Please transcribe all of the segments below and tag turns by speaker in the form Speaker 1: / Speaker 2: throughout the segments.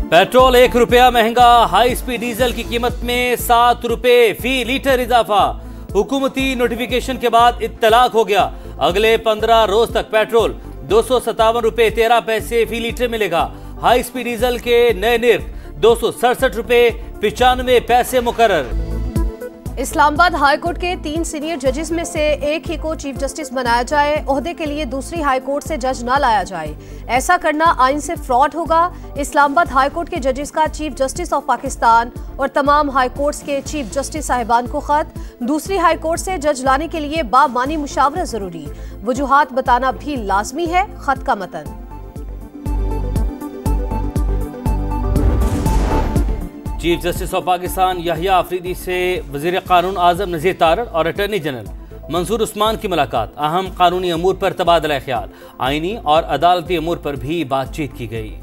Speaker 1: Petrol 1 रुपया महंगा, high speed diesel की कीमत में 7 रुपए फी लीटर इजाफा। हुकूमती नोटिफिकेशन के बाद इत्तलाक हो गया, अगले 15 रोज तक पेट्रोल 257 रुपए 13 पैसे फी लीटर मिलेगा। हाई स्पीड डीजल के नए निर्ख 267 रुपए 95 पैसे मुकर्रर।
Speaker 2: इस्लामाबाद हाई कोर्ट के 3 सीनियर जजेस में से एक ही को चीफ जस्टिस बनाया जाए। ओहदे के लिए दूसरी हाई कोर्ट से जज न लाया जाए, ऐसा करना आइन से फ्रॉड होगा। इस्लामाबाद हाई कोर्ट के जजेस का चीफ जस्टिस ऑफ पाकिस्तान और तमाम हाई कोर्ट्स के चीफ जस्टिस साहिबान को खत। दूसरी हाई कोर्ट से जज लाने के लिए बामानी मुशावरत जरूरी, वजूहात बताना भी लाजमी है। खत का मतन।
Speaker 1: Chief justice of Pakistan Yahya Afridi से वजीर कानून आजम नज़ीर तारड़ और अटॉर्नी जनरल मंसूर उस्मान की मुलाकात। अहम कानूनी अमूर पर तबादला ख्याल, आईनी और अदालती अमूर पर भी बातचीत की गई।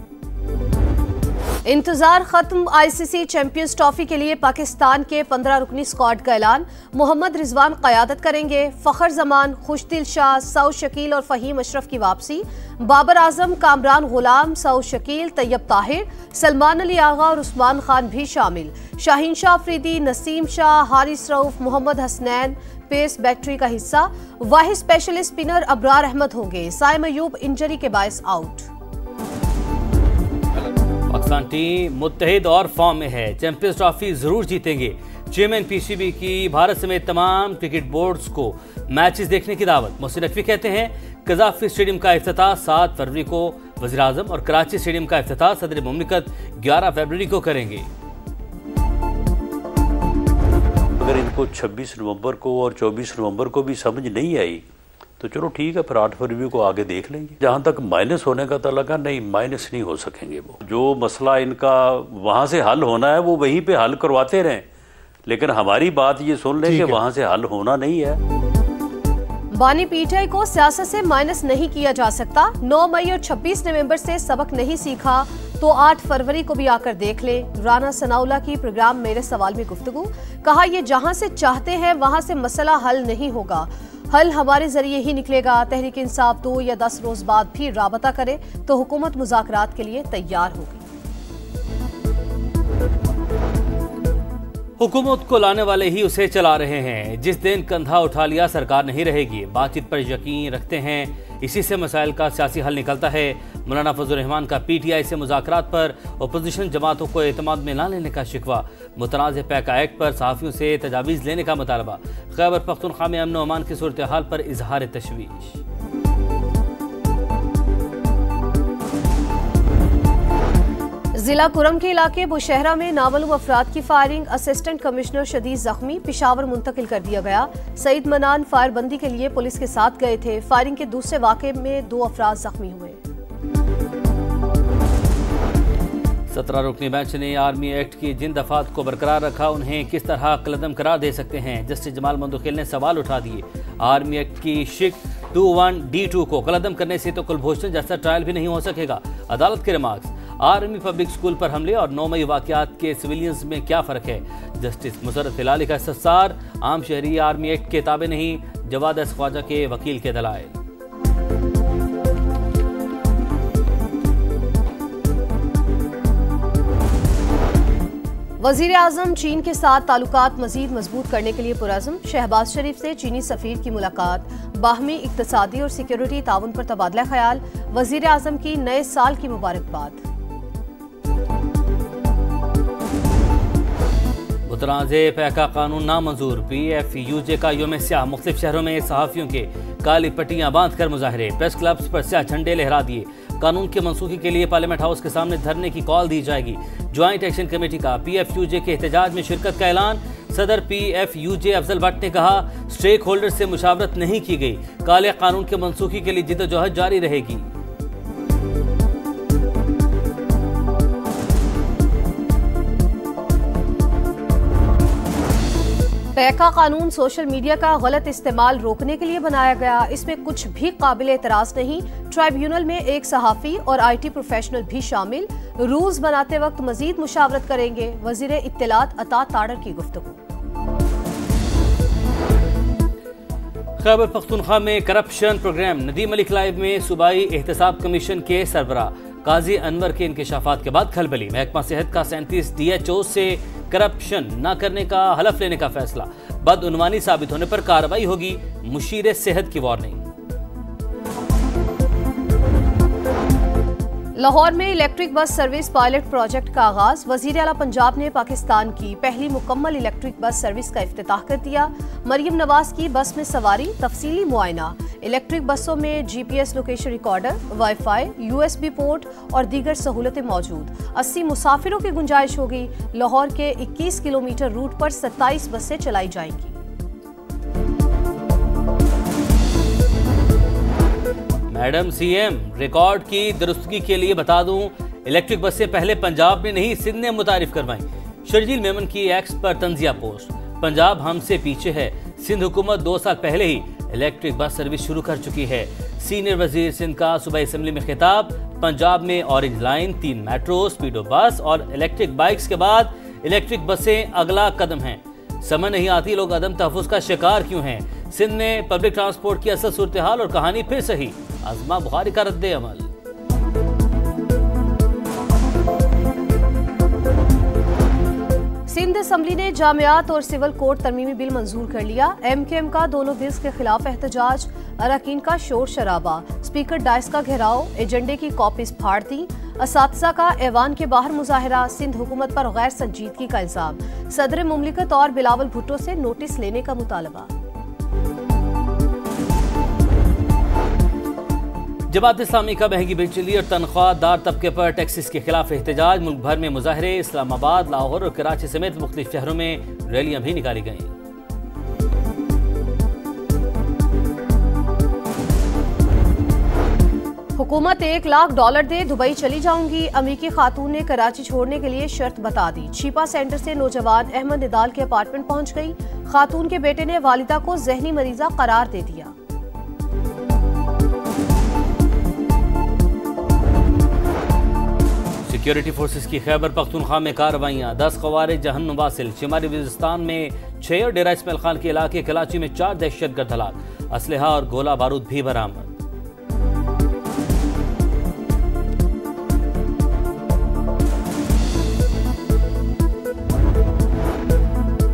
Speaker 2: इंतजार खत्म, आईसीसी चैंपियंस ट्रॉफी के लिए पाकिस्तान के 15 रुकनी स्क्वाड का ऐलान। मोहम्मद रिजवान क़यादत करेंगे। फ़खर जमान, खुशदिल शाह, सऊद शकील और फ़हीम अशरफ की वापसी। बाबर आजम, कामरान गुलाम, सऊद शकील, तैयब ताहिर, सलमान अली आगा और उस्मान खान भी शामिल। शाहीन शाह अफरीदी, नसीम शाह, हारिस रऊफ, मोहम्मद हसनैन पेस बैटरी का हिस्सा। वाहिद स्पेशलिस्ट स्पिनर अबरार अहमद होंगे। साइम अयूब इंजरी के बायस आउट।
Speaker 1: पाकिस्तान टीम मुत्तहिद और फॉर्म में है, चैंपियंस ट्रॉफी जरूर जीतेंगे। चेयरमैन पीसीबी की भारत समेत तमाम क्रिकेट बोर्ड्स को मैचेस देखने की दावत। मोहसिन नकवी कहते हैं कज़ाफ़ी स्टेडियम का इफ्तिताह 7 फरवरी को वज़ीर आज़म और कराची स्टेडियम का इफ्तिताह सदर मुमलिकत 11 फरवरी को करेंगे।
Speaker 3: अगर इनको 26 नवंबर को और 24 नवंबर को भी समझ नहीं आई तो चलो ठीक है, फिर 8 फरवरी को आगे देख लेंगे। जहाँ तक माइनस होने का तलका, नहीं माइनस नहीं हो सकेंगे। वो जो मसला इनका वहाँ से हल होना है वो वहीं पे हल करवाते रहें, लेकिन हमारी बात ये सुन लें कि वहाँ से हल होना नहीं है।
Speaker 2: बानी पीटीआई को सियासत से माइनस नहीं किया जा सकता। 9 मई और 26 नवंबर से सबक नहीं सीखा तो 8 फरवरी को भी आकर देख ले। राना सनाउल्लाह की प्रोग्राम मेरे सवाल में गुफ्तगू। कहा ये जहां से चाहते हैं वहां से मसला हल नहीं होगा, हल हमारे जरिए ही निकलेगा। तहरीक इंसाफ 2 या 10 रोज बाद भी राबता करे तो हुकूमत मुज़ाकरात के लिए तैयार होगी।
Speaker 1: हुकूमत को लाने वाले ही उसे चला रहे हैं। जिस दिन कंधा उठा लिया सरकार नहीं रहेगी। बातचीत पर यकीन रखते हैं, इसी से मसाइल का सियासी हल निकलता है। मौलाना फजल रहमान का पीटीआई से मुज़ाकरात पर अपोजिशन जमातों को एतमाद में न लेने का शिकवा। मुतनाज़ पैका एक्ट पर सहाफ़ियों से तजावीज़ लेने का मुतालबा। खैबर पख्तूनख्वा में अमन व अमान की सूरत हाल पर इजहार तशवीश।
Speaker 2: जिला कुरम के इलाके बुशहरा में नामालूम अफराद की फायरिंग। असिस्टेंट कमिश्नर शदीद जख्मी, पिशावर मुंतकिल कर दिया गया। सईद मनान फायरबंदी के लिए पुलिस के साथ गए थे। फायरिंग के दूसरे वाक़े में 2 अफराद जख्मी हुए।
Speaker 1: 17 रुकनी बेंच ने आर्मी एक्ट की जिन दफात को बरकरार रखा उन्हें किस तरह कलदम करार दे सकते हैं। जस्टिस जमाल मंदुखिल ने सवाल उठा दिए। आर्मी एक्ट की शिक 21D2 को कलदम करने से तो कुलभूषण जैसा ट्रायल भी नहीं हो सकेगा। अदालत के रिमार्क्स। आर्मी पब्लिक स्कूल पर हमले और 9 मई वाकयात के सिविलियंस में क्या फ़र्क है। जस्टिस मुसर्रत हिलाली का इस्तफसार। आम शहरी आर्मी एक्ट के ताबे नहीं, जवाद एस ख्वाजा के वकील के दलाइल।
Speaker 2: वजीर आजम चीन के साथ ताल्लुकात मजीद मजबूत करने के लिए पुरअज़्म। शहबाज शरीफ से चीनी सफीर की मुलाकात। बाहमी इक्तसादी और सिक्योरिटी ताउन पर तबादला ख्याल। वजीर आजम की नए साल की मुबारकबाद।
Speaker 1: मुतनाज़े पैका कानून नामंजूर। PFUJ का यौम स्याह। मुख्तलिफ शहरों में सहाफ़ियों के काली पट्टियां बांध कर मुजाहरे। प्रेस क्लब्स पर स्याह झंडे लहरा दिए। कानून की मनसूखी के लिए पार्लियामेंट हाउस के सामने धरने की कॉल दी जाएगी। ज्वाइंट एक्शन कमेटी का PFUJ के एहतजाज में शिरकत का ऐलान। सदर PFUJ अफजल भट्ट ने कहा स्टेक होल्डर से मुशावरत नहीं की गई। काले कानून के मनसूखी के लिए जिद्दोजहद जारी रहेगी।
Speaker 2: पैका कानून सोशल मीडिया का गलत इस्तेमाल रोकने के लिए बनाया गया। इसमें कुछ भी काबिल एतराज नहीं। ट्राइब्यूनल में एक सहाफ़ी और IT प्रोफेशनल भी शामिल। रूल्स बनाते वक्त मजीद मुशावरत करेंगे। वजीर इत्तलात अता ताड़र की गुफ्तगू। खैबर पख्तूनख्वा में corruption program. Nadeem Malik live में सूबाई एहतसाब कमीशन के सरबराह।
Speaker 1: काजी अनवर के इंकशाफात के बाद खलबली। महकमा सेहत का 37 DHO से करप्शन न करने का हलफ लेने का फैसला। बदउनवानी साबित होने पर कार्रवाई होगी, मुशीर सेहत की वार्निंग।
Speaker 2: लाहौर में electric bus service pilot project का आगाज। वजीर आला पंजाब ने पाकिस्तान की पहली मुकम्मल इलेक्ट्रिक बस सर्विस का इफ्तिताह कर दिया। मरियम नवाज की बस में सवारी, तफसीली मुआयना। इलेक्ट्रिक बसों में GPS location recorder, wifi, USB port और दीगर सहूलतें मौजूद। 80 मुसाफिरों की गुंजाइश होगी। लाहौर के 21 किलोमीटर रूट पर 27 बसें चलाई जाएंगी।
Speaker 1: मैडम CM, रिकॉर्ड की दुरुस्तगी के लिए बता दूं, इलेक्ट्रिक बसें पहले पंजाब ने नहीं सिंध ने मुतारिफ करवाई। शर्जील मेमन की एक्स पर तंजिया पोस्ट। पंजाब हमसे पीछे है, सिंध हुकूमत 2 साल पहले ही इलेक्ट्रिक बस सर्विस शुरू कर चुकी है। सीनियर वजीर सिंध का सुबह असेंबली में खिताब। पंजाब में ऑरेंज लाइन, 3 मेट्रो, स्पीडो बस और इलेक्ट्रिक बाइक्स के बाद इलेक्ट्रिक बसें अगला कदम हैं। समझ नहीं आती लोग अदम तहफ़्फ़ुज़ का शिकार क्यों हैं। सिंध में पब्लिक ट्रांसपोर्ट की असल सूरत हाल और कहानी फिर सही। आज़मा बुखारी का रद्द अमल।
Speaker 2: सिंध असेंबली ने जामियात और सिविल कोड तरमीमी बिल मंजूर कर लिया। MKM का दोनों बिल्स के खिलाफ एहतजाज, अरकान का शोर शराबा। स्पीकर डाइस का घेराव, एजेंडे की कॉपीज फाड़ दी। असातिज़ा का ऐवान के बाहर मुजाहरा। सिंध हुकूमत पर गैर संजीदगी का इल्जाम। सदर मुमलिकत और बिलावल भुट्टो से नोटिस लेने का मुतालबा।
Speaker 1: जमात इस्लामी का महंगी बिजली और तनख्वाहदार तबके पर टैक्सेस के खिलाफ एहतजाज। मुल्क भर में मुजाहरे। इस्लामाबाद, लाहौर और कराची समेत मुख्तलिफ शहरों में रैलियां भी निकाली गईं।
Speaker 2: हुकूमत $1 लाख दे दुबई चली जाऊंगी। अमेरिकी खातून ने कराची छोड़ने के लिए शर्त बता दी। छिपा सेंटर से नौजवान अहमद निदाल के अपार्टमेंट पहुंच गई। खातून के बेटे ने वालिदा को जहनी मरीजा करार दे दिया।
Speaker 1: सिक्योरिटी फोर्सेस की खैबर पख्तूनख्वा में कार्रवाइयां। 10 ख़वारिज जहन्नुम वासिल। शुमारी वज़ीरिस्तान में 6 और डेरा इस्माइल खान के इलाके कराची में 4 दहशतगर्द हलाक। असलहा और गोला बारूद भी बरामद।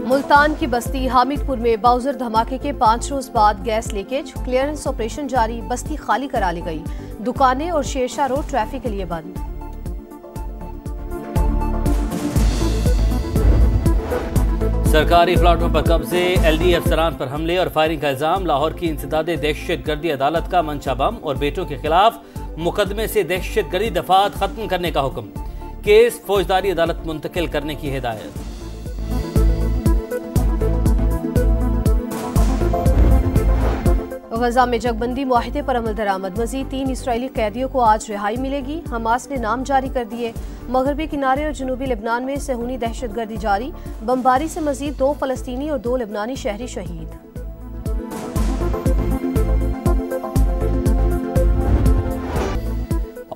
Speaker 2: मुल्तान की बस्ती हामिदपुर में बाउजर धमाके के 5 रोज बाद गैस लीकेज। क्लियरेंस ऑपरेशन जारी। बस्ती खाली करा ली गई। दुकानें और शेरशाह रोड ट्रैफिक के लिए बंद।
Speaker 1: सरकारी प्लाटों पर कब्जे। LD अफसरान पर हमले और फायरिंग का इल्जाम। लाहौर की इंसदादे दहशतगर्दी अदालत का मंशा बम और बेटों के खिलाफ मुकदमे से दहशतगर्दी दफात खत्म करने का हुक्म। केस फौजदारी अदालत मुंतकिल करने की हिदायत।
Speaker 2: गजा में जगबंदी मुआहिदे पर अमल दरामद। मजीद 3 इसराइली कैदियों को आज रिहाई मिलेगी। हमास ने नाम जारी कर दिए। मगरबी किनारे और जनूबी लेबनान में सहूनी दहशतगर्दी जारी। बमबारी से मजीद 2 फलस्तीनी और 2 लेबनानी शहरी शहीद।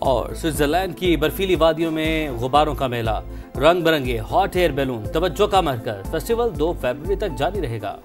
Speaker 1: और स्विट्जरलैंड की बर्फीली वादियों में गुब्बारों का मेला। रंग बिरंगे हॉट एयर बैलून तवज्जो का मरकज। फेस्टिवल 2 फरवरी तक जारी रहेगा।